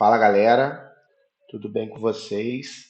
Fala galera, tudo bem com vocês?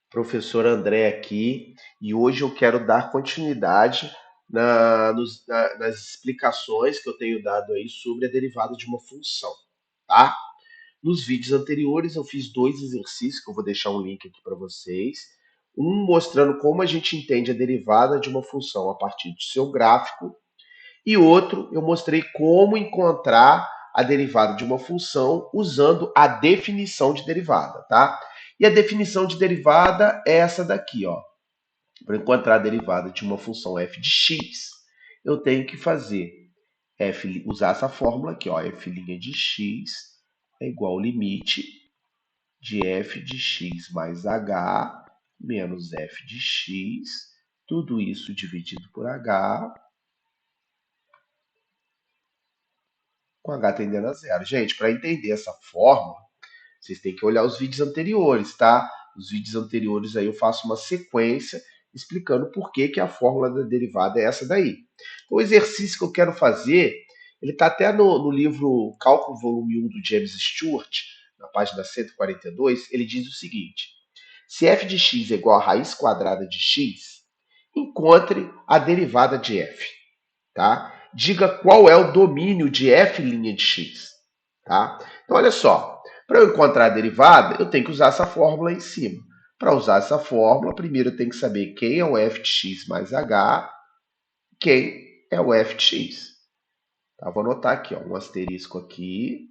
Professor André aqui e hoje eu quero dar continuidade nas explicações que eu tenho dado aí sobre a derivada de uma função, tá? Nos vídeos anteriores eu fiz dois exercícios que eu vou deixar um link aqui para vocês. Um mostrando como a gente entende a derivada de uma função a partir do seu gráfico e outro, eu mostrei como encontrar a derivada de uma função usando a definição de derivada, tá? E a definição de derivada é essa daqui, ó. Para encontrar a derivada de uma função f de x, eu tenho que fazer usar essa fórmula aqui, ó, f' de x é igual ao limite de f de x mais h menos f de x, tudo isso dividido por h, com h tendendo a zero. Gente, para entender essa fórmula, vocês têm que olhar os vídeos anteriores, tá? Os vídeos anteriores aí eu faço uma sequência explicando por que, que a fórmula da derivada é essa daí. O exercício que eu quero fazer, ele está até no livro Cálculo Volume 1 do James Stewart, na página 142, ele diz o seguinte: se f de x é igual a raiz quadrada de x, encontre a derivada de f, tá? Diga qual é o domínio de f' de x, tá? Então, olha só, para eu encontrar a derivada, eu tenho que usar essa fórmula aí em cima. Para usar essa fórmula, primeiro eu tenho que saber quem é o f de x mais h, quem é o f de x. Tá? Vou anotar aqui, ó, um asterisco aqui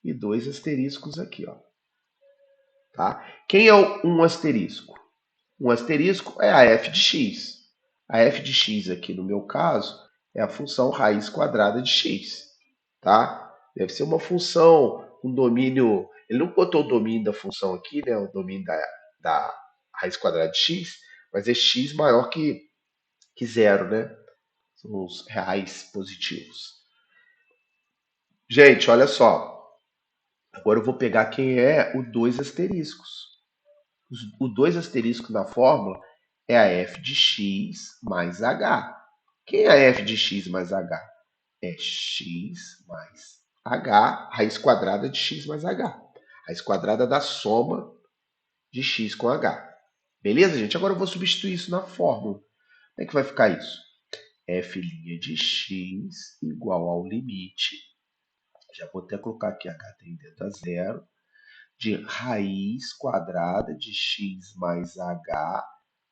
e dois asteriscos aqui, ó. Tá? Quem é um asterisco? Um asterisco é a f de x. A f de x aqui, no meu caso, é a função raiz quadrada de x. Tá? Deve ser uma função, um domínio. Ele não botou o domínio da função aqui, né? O domínio da raiz quadrada de x, mas é x maior que zero, né? São os reais positivos. Gente, olha só. Agora eu vou pegar quem é o dois asteriscos. O dois asterisco na fórmula é a f de x mais h. Quem é a f de x mais h? É x mais h, raiz quadrada de x mais h. Raiz quadrada da soma de x com h. Beleza, gente? Agora eu vou substituir isso na fórmula. Como é que vai ficar isso? f' de x igual ao limite, já vou até colocar aqui h tendendo a zero, de raiz quadrada de x mais h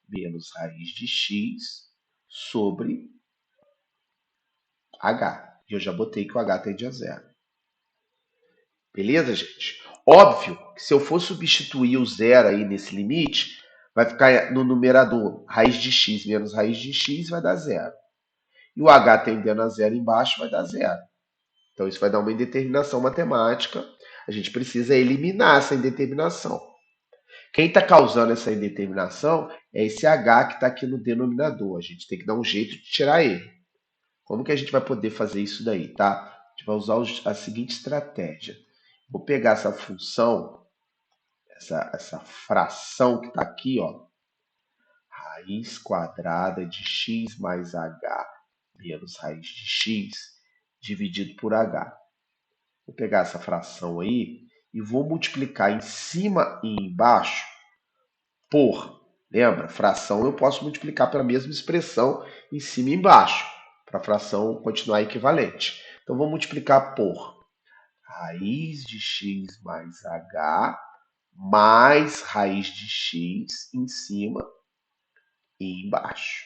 menos raiz de x sobre h. E eu já botei que o h tende a zero. Beleza, gente? Óbvio que se eu for substituir o zero aí nesse limite, vai ficar no numerador raiz de x menos raiz de x vai dar zero. E o h tendendo a zero embaixo vai dar zero. Então isso vai dar uma indeterminação matemática. A gente precisa eliminar essa indeterminação. Quem está causando essa indeterminação é esse h que está aqui no denominador. A gente tem que dar um jeito de tirar ele. Como que a gente vai poder fazer isso daí, tá? A gente vai usar a seguinte estratégia. Vou pegar essa função, essa fração que está aqui, ó, raiz quadrada de x mais h menos raiz de x dividido por h. Vou pegar essa fração aí e vou multiplicar em cima e embaixo por. Lembra? Fração eu posso multiplicar pela mesma expressão em cima e embaixo, para a fração continuar equivalente. Então, vou multiplicar por raiz de x mais h mais raiz de x em cima e embaixo.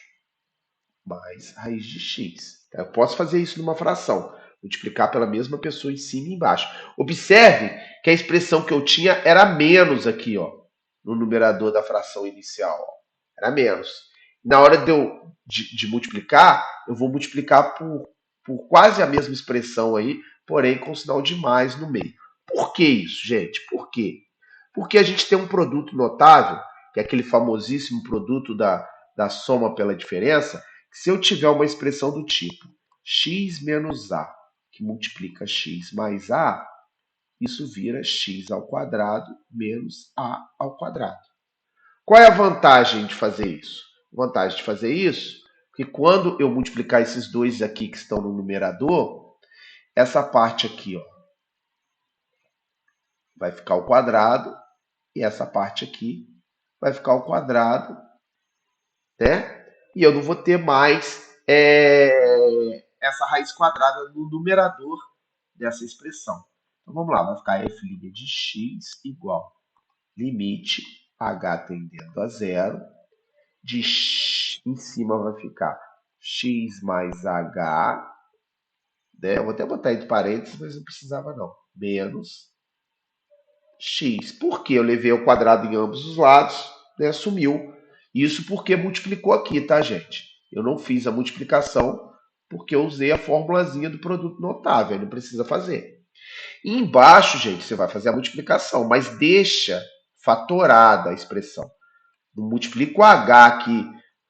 Mais raiz de x. Eu posso fazer isso numa fração. Multiplicar pela mesma pessoa em cima e embaixo. Observe que a expressão que eu tinha era menos aqui, ó, no numerador da fração inicial. Ó. Era menos. Na hora de multiplicar, eu vou multiplicar por quase a mesma expressão aí, porém com sinal de mais no meio. Por que isso, gente? Por quê? Porque a gente tem um produto notável, que é aquele famosíssimo produto da soma pela diferença, que se eu tiver uma expressão do tipo x menos a, que multiplica x mais a, isso vira x ao quadrado menos a ao quadrado. Qual é a vantagem de fazer isso? A vantagem de fazer isso é que quando eu multiplicar esses dois aqui que estão no numerador, essa parte aqui, ó, vai ficar ao quadrado, e essa parte aqui vai ficar ao quadrado, né? E eu não vou ter mais essa raiz quadrada no numerador dessa expressão. Então vamos lá, vai ficar f' de x igual limite h tendendo a zero, de x em cima vai ficar x mais h, né? Eu vou até botar entre parênteses, mas não precisava não, menos x. Porque eu levei ao quadrado em ambos os lados, né? Sumiu. Isso porque multiplicou aqui, tá, gente? Eu não fiz a multiplicação porque eu usei a formulazinha do produto notável, aí não precisa fazer. E embaixo, gente, você vai fazer a multiplicação, mas deixa fatorada a expressão. Não multiplica o h aqui,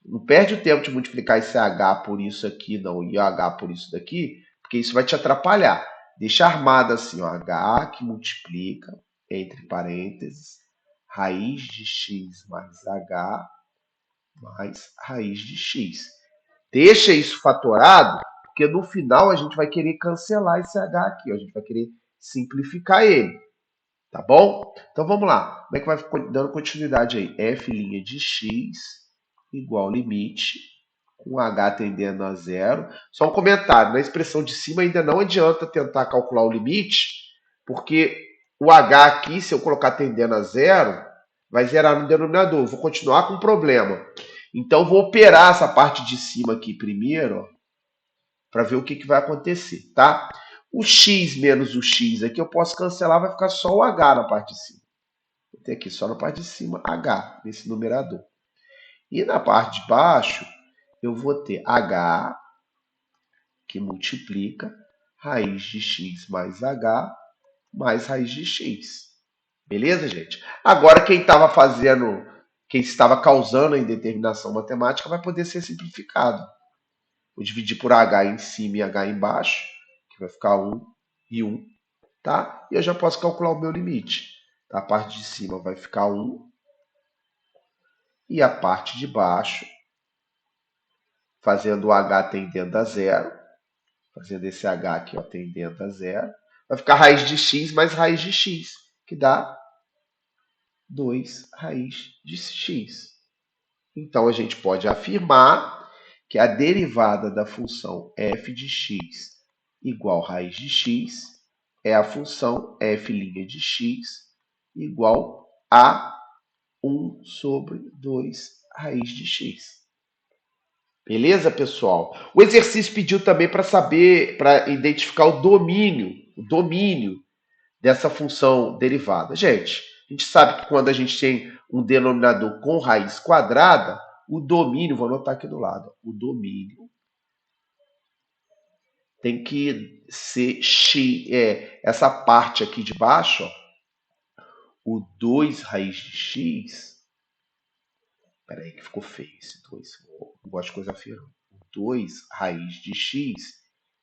não perde o tempo de multiplicar esse h por isso aqui, não, e o h por isso daqui, porque isso vai te atrapalhar. Deixa armado assim, ó, h que multiplica, entre parênteses, raiz de x mais h mais raiz de x. Deixa isso fatorado, porque no final a gente vai querer cancelar esse h aqui, ó, a gente vai querer simplificar ele. Tá bom? Então vamos lá. Como é que vai dando continuidade aí? F' de x igual limite com h tendendo a zero. Só um comentário. Na expressão de cima ainda não adianta tentar calcular o limite, porque o h aqui, se eu colocar tendendo a zero, vai zerar no denominador. Vou continuar com o problema. Então vou operar essa parte de cima aqui primeiro, para ver o que vai acontecer, tá? O x menos o x aqui eu posso cancelar, vai ficar só o h na parte de cima. Vou ter aqui só na parte de cima h, nesse numerador. E na parte de baixo, eu vou ter h, que multiplica raiz de x mais h, mais raiz de x. Beleza, gente? Agora, quem estava causando a indeterminação matemática vai poder ser simplificado. Vou dividir por h em cima e h embaixo, que vai ficar 1 e 1, tá? E eu já posso calcular o meu limite. A parte de cima vai ficar 1 e a parte de baixo, fazendo o h tendendo a zero, fazendo esse h aqui ó, tendendo a zero, vai ficar raiz de x mais raiz de x, que dá 2 raiz de x. Então, a gente pode afirmar que a derivada da função f de x igual raiz de x é a função f' de x igual a 1 sobre 2 raiz de x. Beleza, pessoal? O exercício pediu também para saber, para identificar o domínio dessa função derivada. Gente, a gente sabe que quando a gente tem um denominador com raiz quadrada, o domínio, vou anotar aqui do lado, o domínio tem que ser x, essa parte aqui de baixo, ó, o 2 raiz de x. Espera aí que ficou feio esse 2. Não gosto de coisa feia. O 2 raiz de x,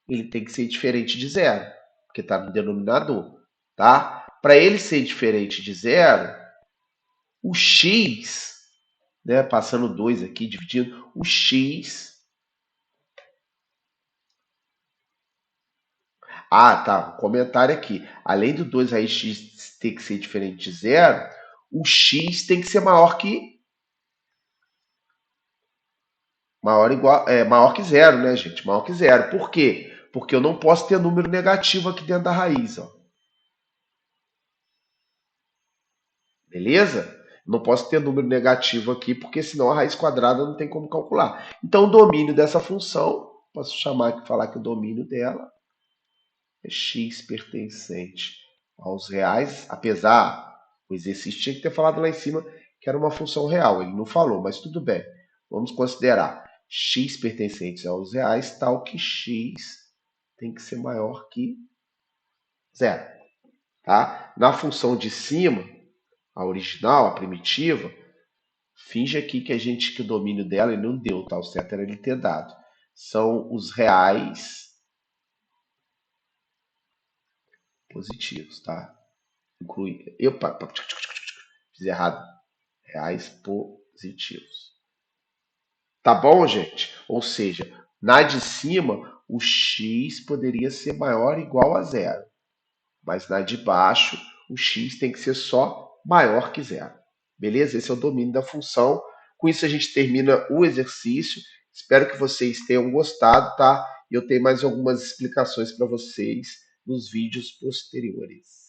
ele tem que ser diferente de zero, porque está no denominador. Tá? Para ele ser diferente de zero, o x, né, passando 2 aqui, dividindo, o x... Ah, tá, um comentário aqui. Além do 2 raiz de x ter que ser diferente de zero, o x tem que ser maior que maior que zero, né, gente? Maior que zero. Por quê? Porque eu não posso ter número negativo aqui dentro da raiz, ó. Beleza? Não posso ter número negativo aqui, porque senão a raiz quadrada não tem como calcular. Então, o domínio dessa função, posso falar que o domínio dela é x pertencente aos reais, apesar, o exercício tinha que ter falado lá em cima que era uma função real. Ele não falou, mas tudo bem. Vamos considerar x pertencente aos reais, tal que x tem que ser maior que zero. Tá? Na função de cima, a original, a primitiva, finge aqui que o domínio dela ele não deu, tá? O certo era ele ter dado. São os reais positivos, tá? Inclui. Fiz errado. Reais positivos. Tá bom, gente? Ou seja, na de cima, o x poderia ser maior ou igual a zero. Mas na de baixo, o x tem que ser só maior que zero. Beleza? Esse é o domínio da função. Com isso a gente termina o exercício. Espero que vocês tenham gostado, tá? E eu tenho mais algumas explicações para vocês nos vídeos posteriores.